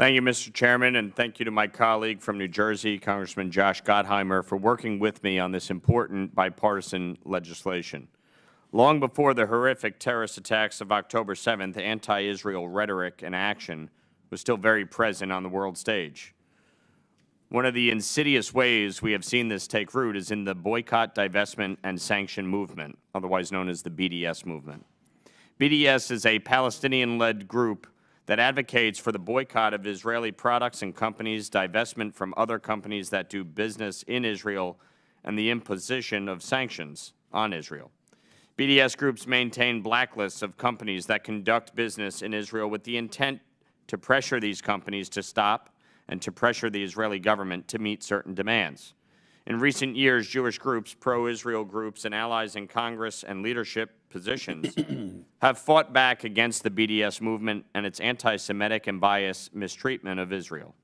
Thank you, Mr. Chairman, and thank you to my colleague from New Jersey, Congressman Josh Gottheimer, for working with me on this important bipartisan legislation. Long before the horrific terrorist attacks of October 7th, anti-Israel rhetoric and action was still very present on the world stage. One of the insidious ways we have seen this take root is in the boycott, divestment, and sanction movement, otherwise known as the BDS movement. BDS is a Palestinian-led group that advocates for the boycott of Israeli products and companies, divestment from other companies that do business in Israel, and the imposition of sanctions on Israel. BDS groups maintain blacklists of companies that conduct business in Israel with the intent to pressure these companies to stop and to pressure the Israeli government to meet certain demands. In recent years, Jewish groups, pro-Israel groups, and allies in Congress and leadership positions have fought back against the BDS movement and its anti-Semitic and biased mistreatment of Israel.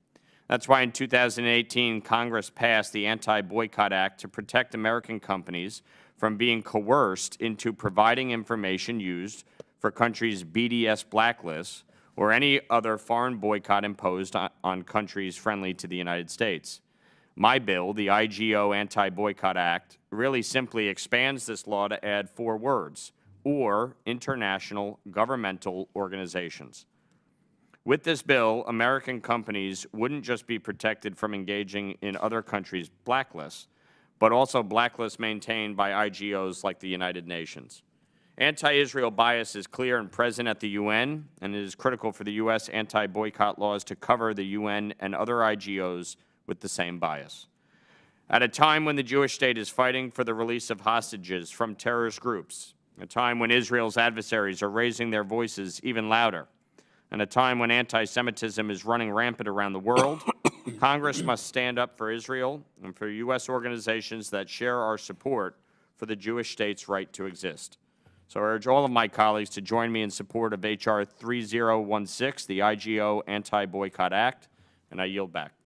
That's why in 2018, Congress passed the Anti-Boycott Act to protect American companies from being coerced into providing information used for countries' BDS blacklists or any other foreign boycott imposed on countries friendly to the United States. My bill, the IGO Anti-Boycott Act, really simply expands this law to add 4 words, or international governmental organizations. With this bill, American companies wouldn't just be protected from engaging in other countries' blacklists, but also blacklists maintained by IGOs like the United Nations. Anti-Israel bias is clear and present at the UN, and it is critical for the U.S. anti-boycott laws to cover the UN and other IGOs with the same bias. At a time when the Jewish state is fighting for the release of hostages from terrorist groups, a time when Israel's adversaries are raising their voices even louder, and a time when anti-Semitism is running rampant around the world, Congress must stand up for Israel and for U.S. organizations that share our support for the Jewish state's right to exist. So I urge all of my colleagues to join me in support of H.R. 3016, the IGO Anti-Boycott Act, and I yield back.